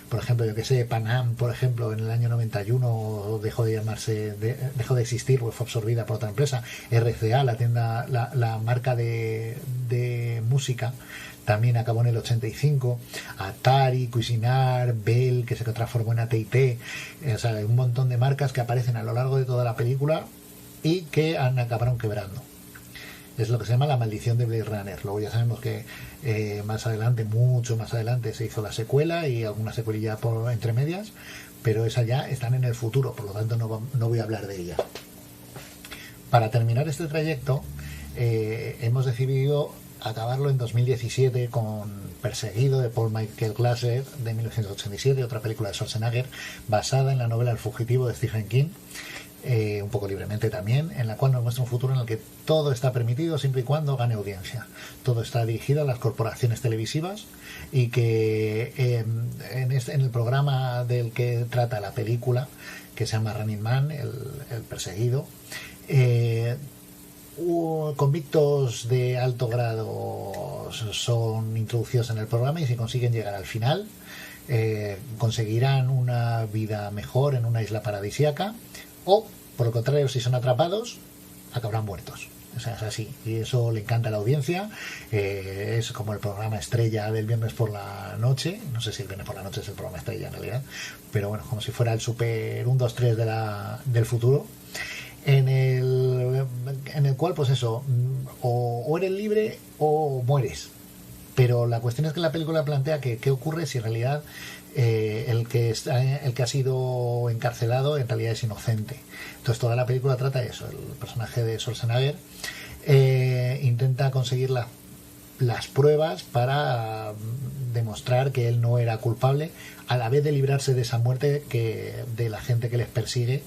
Speaker 2: Por ejemplo, yo que sé, Panam, por ejemplo, en el año 91 dejó de existir, pues fue absorbida por otra empresa. RCA, la tienda, la marca de música, también acabó en el 85. Atari, Cuisinart, Bell, que se transformó en AT&T. O sea, hay un montón de marcas que aparecen a lo largo de toda la película y que acabaron quebrando. Es lo que se llama la maldición de Blade Runner. Luego ya sabemos que más adelante, mucho más adelante, se hizo la secuela y alguna secuelilla por entre medias, pero esas ya están en el futuro, por lo tanto no voy a hablar de ella. Para terminar este trayecto, hemos decidido acabarlo en 2017 con Perseguido, de Paul Michael Glaser, de 1987, otra película de Schwarzenegger basada en la novela El fugitivo de Stephen King. Un poco libremente también, en la cual nos muestra un futuro en el que todo está permitido siempre y cuando gane audiencia. Todo está dirigido a las corporaciones televisivas, y que en el programa del que trata la película, que se llama Running Man, el perseguido, convictos de alto grado son introducidos en el programa, y si consiguen llegar al final conseguirán una vida mejor en una isla paradisíaca, o por el contrario, si son atrapados, acabarán muertos. O sea, es así, y eso le encanta a la audiencia. Es como el programa estrella del viernes por la noche. No sé si el viernes por la noche es el programa estrella en realidad, pero bueno, como si fuera el super 1, 2, 3 del futuro, en el cual, pues eso, o eres libre o mueres. Pero la cuestión es que la película plantea que qué ocurre si en realidad el que ha sido encarcelado en realidad es inocente. Entonces toda la película trata de eso. El personaje de Schwarzenegger intenta conseguir las pruebas para demostrar que él no era culpable, a la vez de librarse de esa muerte de la gente que les persigue,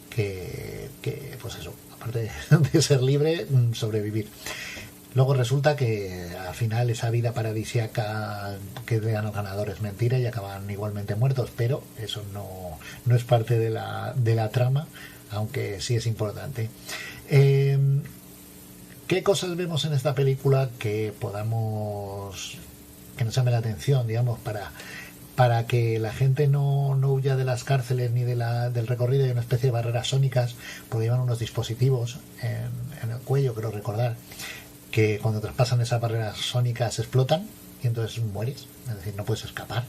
Speaker 2: que pues eso, aparte de ser libre, sobrevivir. Luego resulta que al final esa vida paradisíaca que le dan los ganadores es mentira y acaban igualmente muertos, pero eso no es parte de la trama, aunque sí es importante. ¿Qué cosas vemos en esta película que nos llame la atención, digamos, para que la gente no huya de las cárceles ni del recorrido? Hay una especie de barreras sónicas, porque llevan unos dispositivos en el cuello, creo recordar, que cuando traspasan esas barreras sónicas explotan y entonces mueres, es decir, no puedes escapar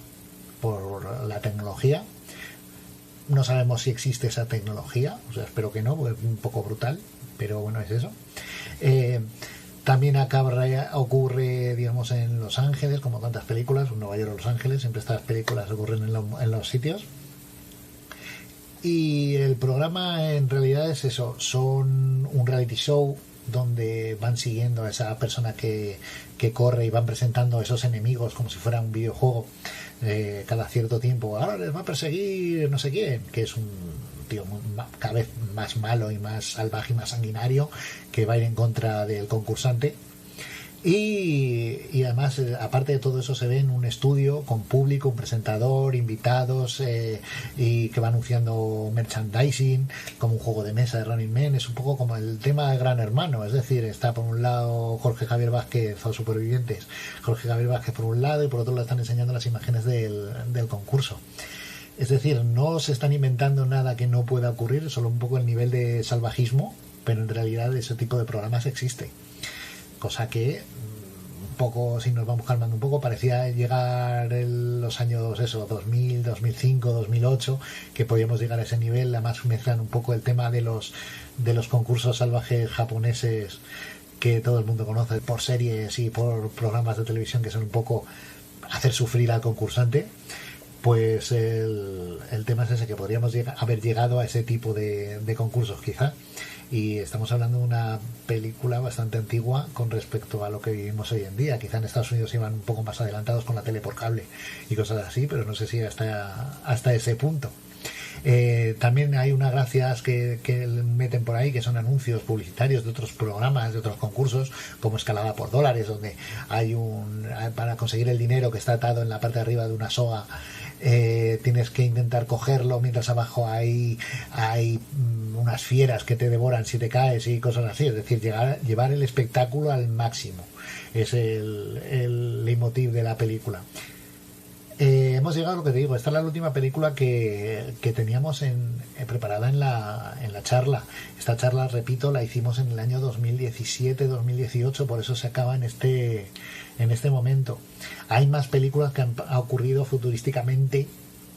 Speaker 2: por la tecnología. No sabemos si existe esa tecnología, o sea, espero que no, porque es un poco brutal, pero bueno, es eso. También ocurre, digamos, en Los Ángeles, como tantas películas, en Nueva York o Los Ángeles, siempre estas películas ocurren en los sitios. Y el programa en realidad es eso, son un reality show donde van siguiendo a esa persona que corre y van presentando a esos enemigos como si fuera un videojuego cada cierto tiempo. Ahora les va a perseguir no sé quién, que es un tío cada vez más malo y más salvaje y más sanguinario, que va a ir en contra del concursante. Y además, aparte de todo eso, se ve en un estudio con público, un presentador, invitados, y que va anunciando merchandising, como un juego de mesa de Running Man. Es un poco como el tema de Gran Hermano, es decir, está por un lado Jorge Javier Vázquez o Supervivientes, Jorge Javier Vázquez por un lado, y por otro lado están enseñando las imágenes del concurso. Es decir, no se están inventando nada que no pueda ocurrir, solo un poco el nivel de salvajismo, pero en realidad ese tipo de programas existe. Cosa que un poco, si nos vamos calmando un poco, parecía llegar en los años 2000, 2005, 2008, que podíamos llegar a ese nivel. Además mezclan un poco el tema de los concursos salvajes japoneses que todo el mundo conoce por series y por programas de televisión, que son un poco hacer sufrir al concursante. Pues el tema es ese, que podríamos haber llegado a ese tipo de concursos quizá. Y estamos hablando de una película bastante antigua con respecto a lo que vivimos hoy en día. Quizá en Estados Unidos iban un poco más adelantados con la tele por cable y cosas así, pero no sé si hasta ese punto. También hay unas gracias que meten por ahí, que son anuncios publicitarios de otros programas, de otros concursos, como Escalada por Dólares, donde hay para conseguir el dinero que está atado en la parte de arriba de una soga, tienes que intentar cogerlo mientras abajo hay unas fieras que te devoran si te caes y cosas así. Es decir, llevar el espectáculo al máximo es el leitmotiv de la película. Hemos llegado a lo que te digo. Esta es la última película que teníamos preparada en la charla. Esta charla, repito, la hicimos en el año 2017-2018, por eso se acaba en este momento. Hay más películas que han ocurrido futurísticamente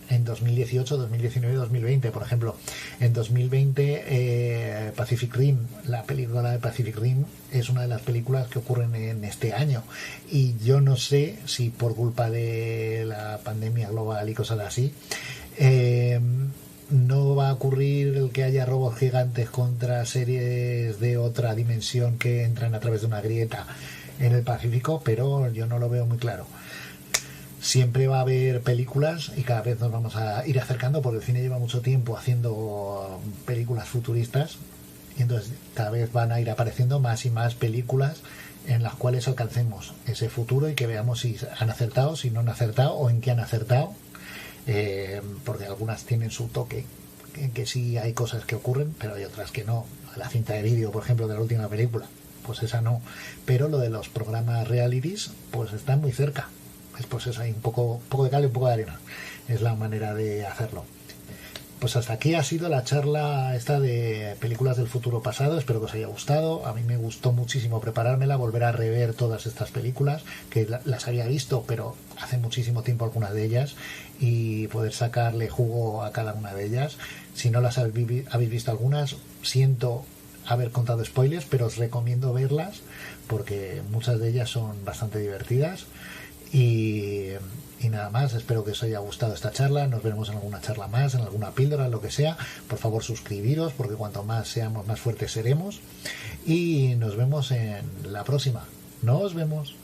Speaker 2: en 2018, 2019 y 2020. Por ejemplo, en 2020 Pacific Rim, la película de Pacific Rim, es una de las películas que ocurren en este año, y yo no sé si por culpa de la pandemia global y cosas así, no va a ocurrir el que haya robots gigantes contra series de otra dimensión que entran a través de una grieta en el Pacífico, pero yo no lo veo muy claro. Siempre va a haber películas y cada vez nos vamos a ir acercando, porque el cine lleva mucho tiempo haciendo películas futuristas, y entonces cada vez van a ir apareciendo más y más películas en las cuales alcancemos ese futuro y que veamos si han acertado, si no han acertado o en qué han acertado, porque algunas tienen su toque, en que sí hay cosas que ocurren, pero hay otras que no. La cinta de vídeo, por ejemplo, de la última película, pues esa no. Pero lo de los programas realities, pues está muy cerca. Pues eso, hay un poco de cal y un poco de arena. Es la manera de hacerlo. Pues hasta aquí ha sido la charla esta de películas del futuro pasado. Espero que os haya gustado. A mí me gustó muchísimo preparármela, volver a rever todas estas películas, que las había visto, pero hace muchísimo tiempo algunas de ellas, y poder sacarle jugo a cada una de ellas. Si no las habéis visto algunas, siento haber contado spoilers, pero os recomiendo verlas, porque muchas de ellas son bastante divertidas. Y nada más, espero que os haya gustado esta charla. Nos veremos en alguna charla más, en alguna píldora, en lo que sea. Por favor, suscribiros, porque cuanto más seamos, más fuertes seremos. Y nos vemos en la próxima. Nos vemos.